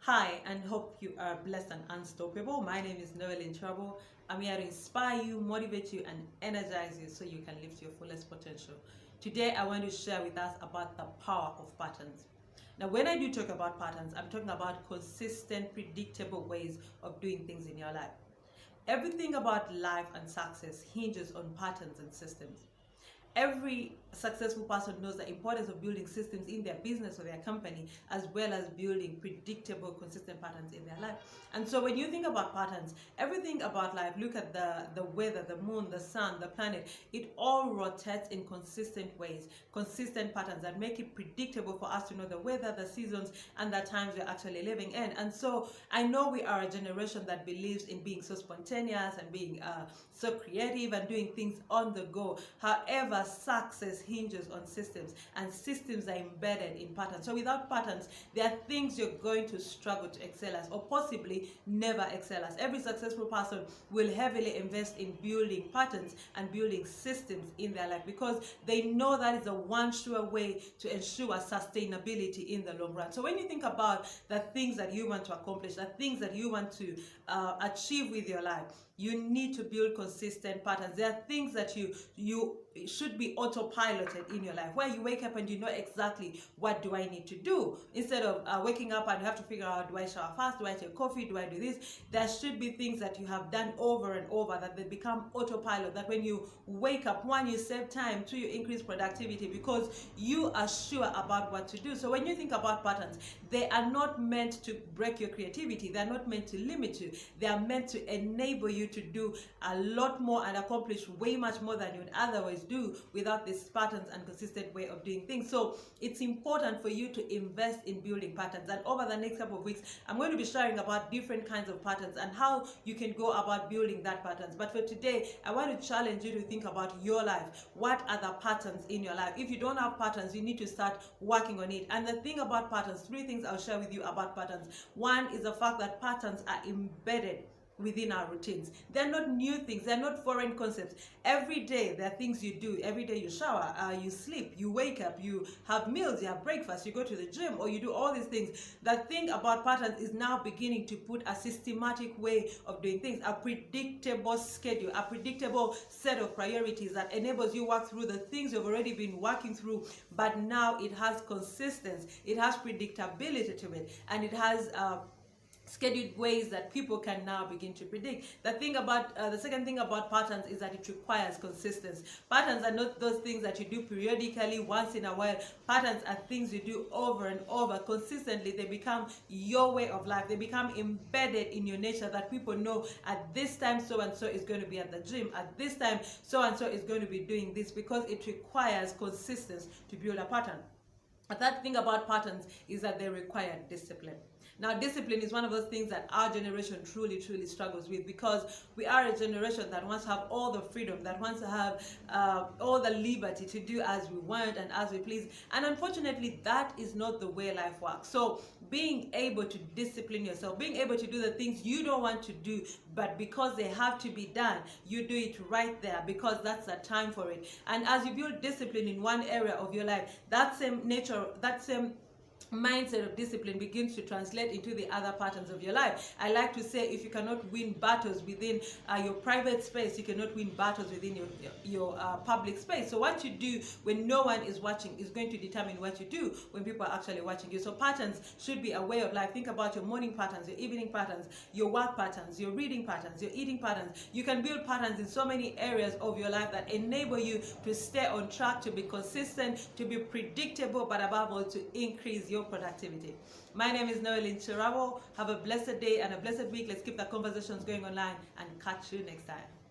Hi, and hope you are blessed and unstoppable. My name is Noel in Trouble. I'm here to inspire you, motivate you, and energize you so you can lift your fullest potential. Today, I want to share with us about the power of patterns. Now, when I do talk about patterns, I'm talking about consistent, predictable ways of doing things in your life. Everything about life and success hinges on patterns and systems. Every successful person knows the importance of building systems in their business or their company, as well as building predictable, consistent patterns in their life. And so when you think about patterns, everything about life, look at the weather, the moon, the sun, the planet, it all rotates in consistent ways, consistent patterns that make it predictable for us to know the weather, the seasons, and the times we're actually living in. And so I know we are a generation that believes in being so spontaneous and being so creative and doing things on the go. However, success hinges on systems, and systems are embedded in patterns. So without patterns, there are things you're going to struggle to excel as, or possibly never excel as. Every successful person will heavily invest in building patterns and building systems in their life because they know that is a one sure way to ensure sustainability in the long run. So when you think about the things that you want to accomplish, the things that you want to achieve with your life, you need to build consistent patterns. There are things that you should be autopiloted in your life, where you wake up and you know exactly what do I need to do. Instead of waking up and you have to figure out, do I shower fast, do I take coffee, do I do this? There should be things that you have done over and over that they become autopilot, that when you wake up, one, you save time, two, you increase productivity because you are sure about what to do. So when you think about patterns, they are not meant to break your creativity. They're not meant to limit you. They are meant to enable you to do a lot more and accomplish way much more than you would otherwise do without these patterns and consistent way of doing things. So it's important for you to invest in building patterns. And over the next couple of weeks, I'm going to be sharing about different kinds of patterns and how you can go about building that patterns. But for today, I want to challenge you to think about your life. What are the patterns in your life? If you don't have patterns, you need to start working on it. And the thing about patterns, three things I'll share with you about patterns. One is the fact that patterns are embedded within our routines. They're not new things. They're not foreign concepts. Every day there are things you do. Every day you shower, you sleep, you wake up, you have meals, you have breakfast, you go to the gym, or you do all these things. The thing about patterns is now beginning to put a systematic way of doing things, a predictable schedule, a predictable set of priorities that enables you work through the things you've already been working through, but now it has consistency, it has predictability to it, and it has scheduled ways that people can now begin to predict. The second thing about patterns is that it requires consistency. Patterns are not those things that you do periodically once in a while. Patterns are things you do over and over consistently. They become your way of life. They become embedded in your nature, that people know at this time so and so is going to be at the gym, at this time so and so is going to be doing this, because it requires consistency to build a pattern. The third thing about patterns is that they require discipline. Now, discipline is one of those things that our generation truly struggles with, because we are a generation that wants to have all the freedom, that wants to have all the liberty to do as we want and as we please. And unfortunately, that is not the way life works. So being able to discipline yourself, being able to do the things you don't want to do, but because they have to be done, you do it right there because that's the time for it. And as you build discipline in one area of your life, that same nature, that same mindset of discipline begins to translate into the other patterns of your life. I like to say, if you cannot win battles within your private space, you cannot win battles within your public space. So what you do when no one is watching is going to determine what you do when people are actually watching you. So patterns should be a way of life. Think about your morning patterns, your evening patterns, your work patterns, your reading patterns, your eating patterns. You can build patterns in so many areas of your life that enable you to stay on track, to be consistent, to be predictable, but above all, to increase your productivity. My name is Noel Inchirabo. Have a blessed day and a blessed week. Let's keep the conversations going online, and catch you next time.